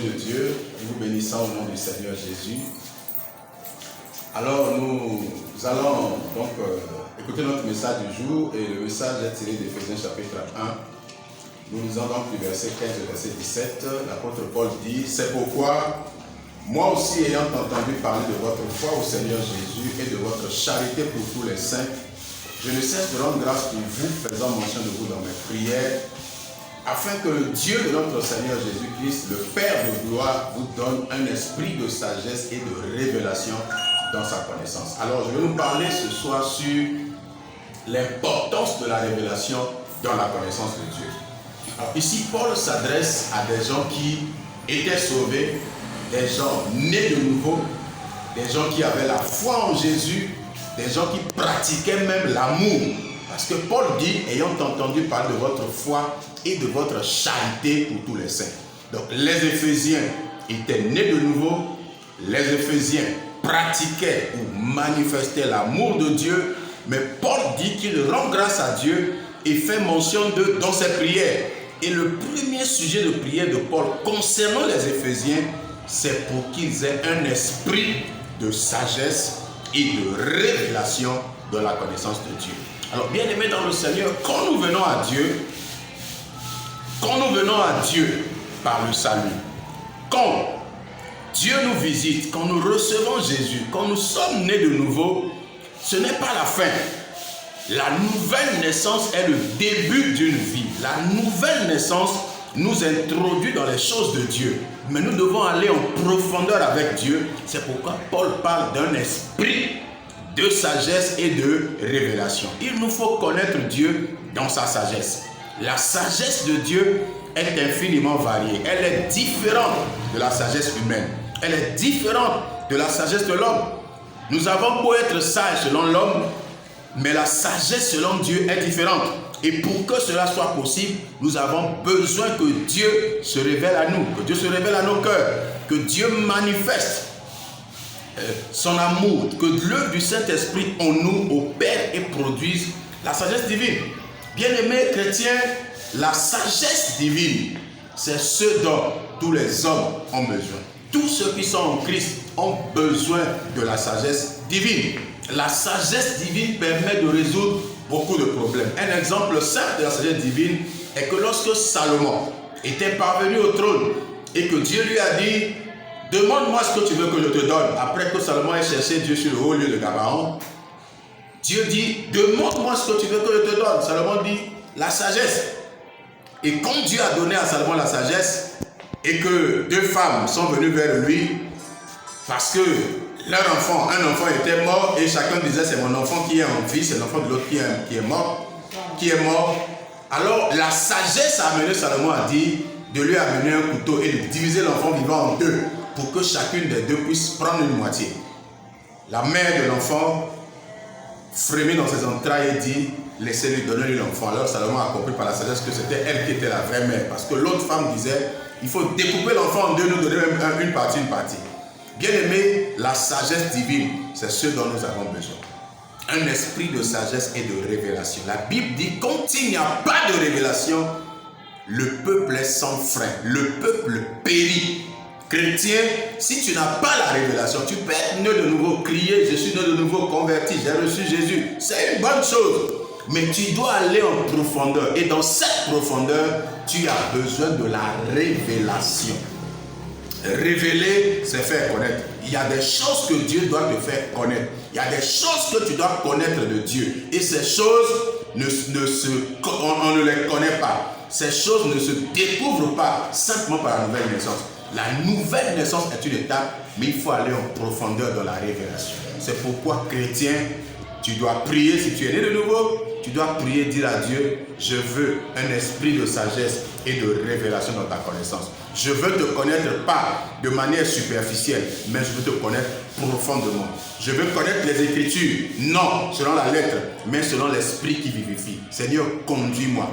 de Dieu, nous vous bénissons au nom du Seigneur Jésus. Alors nous allons donc écouter notre message du jour et le message est tiré d'Éphésiens chapitre 1. Nous lisons donc du verset 15 au verset 17. L'apôtre Paul dit: c'est pourquoi moi aussi, ayant entendu parler de votre foi au Seigneur Jésus et de votre charité pour tous les saints, je ne cesse de rendre grâce pour vous, faisant mention de vous dans mes prières, afin que le Dieu de notre Seigneur Jésus-Christ, le Père de gloire, vous donne un esprit de sagesse et de révélation dans sa connaissance. Alors, je vais nous parler ce soir sur l'importance de la révélation dans la connaissance de Dieu. Alors, ici, Paul s'adresse à des gens qui étaient sauvés, des gens nés de nouveau, des gens qui avaient la foi en Jésus, des gens qui pratiquaient même l'amour. Parce que Paul dit, ayant entendu parler de votre foi et de votre charité pour tous les saints. Donc les Éphésiens étaient nés de nouveau, les Éphésiens pratiquaient ou manifestaient l'amour de Dieu, mais Paul dit qu'il rend grâce à Dieu et fait mention d'eux dans ses prières. Et le premier sujet de prière de Paul concernant les Éphésiens, c'est pour qu'ils aient un esprit de sagesse et de révélation dans la connaissance de Dieu. Alors, bien aimés dans le Seigneur, quand nous venons à Dieu par le salut, quand Dieu nous visite, quand nous recevons Jésus, quand nous sommes nés de nouveau, ce n'est pas la fin. La nouvelle naissance est le début d'une vie. La nouvelle naissance nous introduit dans les choses de Dieu. Mais nous devons aller en profondeur avec Dieu. C'est pourquoi Paul parle d'un esprit de sagesse et de révélation. Il nous faut connaître Dieu dans sa sagesse. La sagesse de Dieu est infiniment variée. Elle est différente de la sagesse humaine. Elle est différente de la sagesse de l'homme. Nous avons beau être sages selon l'homme, mais la sagesse selon Dieu est différente. Et pour que cela soit possible, nous avons besoin que Dieu se révèle à nous, que Dieu se révèle à nos cœurs, que Dieu manifeste son amour, que l'œuvre du Saint-Esprit en nous opère et produise la sagesse divine. Bien-aimés chrétiens, la sagesse divine, c'est ce dont tous les hommes ont besoin. Tous ceux qui sont en Christ ont besoin de la sagesse divine. La sagesse divine permet de résoudre beaucoup de problèmes. Un exemple simple de la sagesse divine est que lorsque Salomon était parvenu au trône et que Dieu lui a dit: demande-moi ce que tu veux que je te donne. Après que Salomon ait cherché Dieu sur le haut lieu de Gabaon, Dieu dit: demande-moi ce que tu veux que je te donne. Salomon dit: la sagesse. Et quand Dieu a donné à Salomon la sagesse et que deux femmes sont venues vers lui parce que leur enfant, un enfant était mort et chacun disait: c'est mon enfant qui est en vie, c'est l'enfant de l'autre qui est mort. Alors la sagesse a amené Salomon à dire de lui amener un couteau et de diviser l'enfant vivant en deux pour que chacune des deux puisse prendre une moitié. La mère de l'enfant frémit dans ses entrailles et dit: laissez-lui, donner l'enfant. Alors Salomon a compris par la sagesse que c'était elle qui était la vraie mère, parce que l'autre femme disait: il faut découper l'enfant en deux, nous donner une partie. Bien-aimé, la sagesse divine, c'est ce dont nous avons besoin. Un esprit de sagesse et de révélation. La Bible dit: quand il n'y a pas de révélation, le peuple est sans frein, le peuple périt. Chrétien, si tu n'as pas la révélation, tu peux être né de nouveau, crier: je suis né de nouveau, converti, j'ai reçu Jésus. C'est une bonne chose. Mais tu dois aller en profondeur. Et dans cette profondeur, tu as besoin de la révélation. Révéler, c'est faire connaître. Il y a des choses que Dieu doit te faire connaître. Il y a des choses que tu dois connaître de Dieu. Et ces choses, on ne les connaît pas. Ces choses ne se découvrent pas simplement par la nouvelle naissance. La nouvelle naissance est une étape, mais il faut aller en profondeur dans la révélation. C'est pourquoi, chrétien, tu dois prier. Si tu es né de nouveau, tu dois prier, dire à Dieu: je veux un esprit de sagesse et de révélation dans ta connaissance. Je veux te connaître pas de manière superficielle, mais je veux te connaître profondément. Je veux connaître les Écritures, non selon la lettre, mais selon l'esprit qui vivifie. Seigneur, conduis-moi,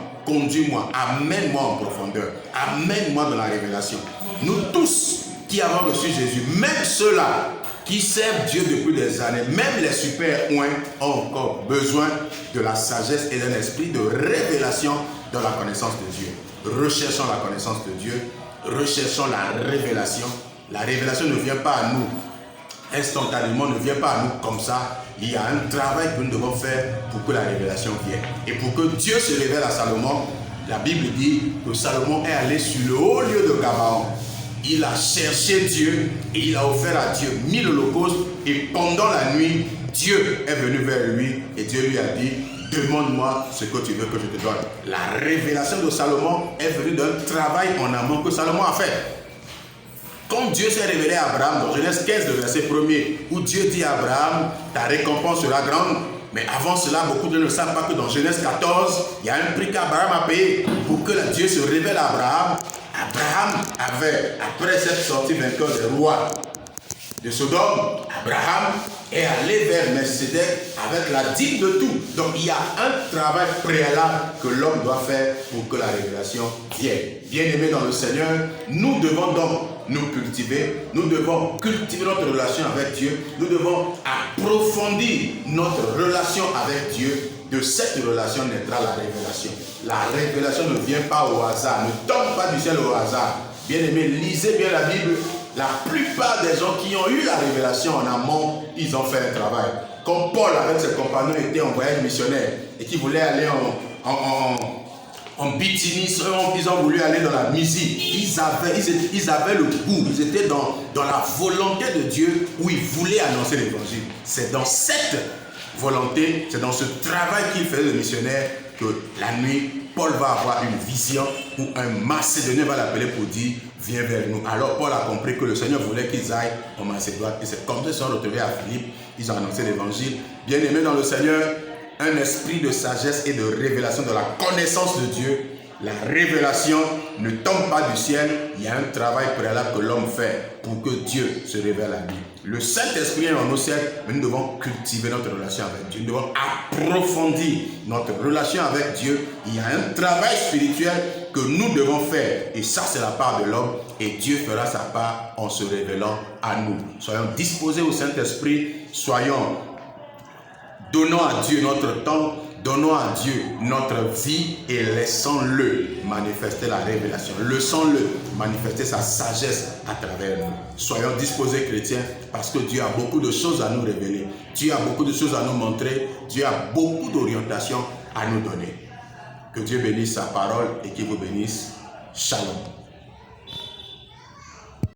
amène-moi en profondeur, amène-moi dans la révélation. Nous tous qui avons reçu Jésus, même ceux-là qui servent Dieu depuis des années, même les super-ouins ont encore besoin de la sagesse et d'un esprit de révélation dans la connaissance de Dieu. Recherchons la connaissance de Dieu, recherchons la révélation. La révélation ne vient pas à nous instantanément, ne vient pas à nous comme ça. Il y a un travail que nous devons faire pour que la révélation vienne. Et pour que Dieu se révèle à Salomon, la Bible dit que Salomon est allé sur le haut lieu de Gabaon. Il a cherché Dieu et il a offert à Dieu 1000 holocaustes. Et pendant la nuit, Dieu est venu vers lui et Dieu lui a dit: demande-moi ce que tu veux que je te donne. La révélation de Salomon est venue d'un travail en amont que Salomon a fait. Quand Dieu s'est révélé à Abraham dans Genèse 15, le verset 1er, où Dieu dit à Abraham: ta récompense sera grande. Mais avant cela, beaucoup de gens ne savent pas que dans Genèse 14, il y a un prix qu'Abraham a payé pour que Dieu se révèle à Abraham. Abraham avait, après cette sortie vainqueur des rois de Sodome, Abraham est allé vers Melchisedec avec la dîme de tout. Donc il y a un travail préalable que l'homme doit faire pour que la révélation vienne. Bien-aimés dans le Seigneur, nous devons donc nous cultiver, nous devons cultiver notre relation avec Dieu, nous devons approfondir notre relation avec Dieu. De cette relation naîtra la révélation. La révélation ne vient pas au hasard, ne tombe pas du ciel au hasard. Bien-aimés, lisez bien la Bible. La plupart des gens qui ont eu la révélation en amont, ils ont fait un travail. Comme Paul avec ses compagnons était en voyage missionnaire et qui voulait aller en Bithynie, ils ont voulu aller dans la Mysie. Ils avaient le goût, ils étaient dans la volonté de Dieu où ils voulaient annoncer l'évangile. C'est dans cette volonté, c'est dans ce travail qu'il faisait le missionnaire que la nuit, Paul va avoir une vision où un Macédonien va l'appeler pour dire: viens vers nous. Alors Paul a compris que le Seigneur voulait qu'ils aillent en Macédoine. Et c'est comme ça qu'ils sont retrouvés à Philippe. Ils ont annoncé l'évangile. Bien-aimés dans le Seigneur, un esprit de sagesse et de révélation, de la connaissance de Dieu. La révélation ne tombe pas du ciel. Il y a un travail préalable que l'homme fait pour que Dieu se révèle à lui. Le Saint-Esprit est en nos siècles, mais nous devons cultiver notre relation avec Dieu. Nous devons approfondir notre relation avec Dieu. Il y a un travail spirituel que nous devons faire. Et ça, c'est la part de l'homme. Et Dieu fera sa part en se révélant à nous. Soyons disposés au Saint-Esprit. Donnons à Dieu notre temps. Donnons à Dieu notre vie et laissons-le manifester la révélation. Laissons-le manifester sa sagesse à travers nous. Soyons disposés chrétiens parce que Dieu a beaucoup de choses à nous révéler. Dieu a beaucoup de choses à nous montrer. Dieu a beaucoup d'orientations à nous donner. Que Dieu bénisse sa parole et qu'il vous bénisse. Shalom.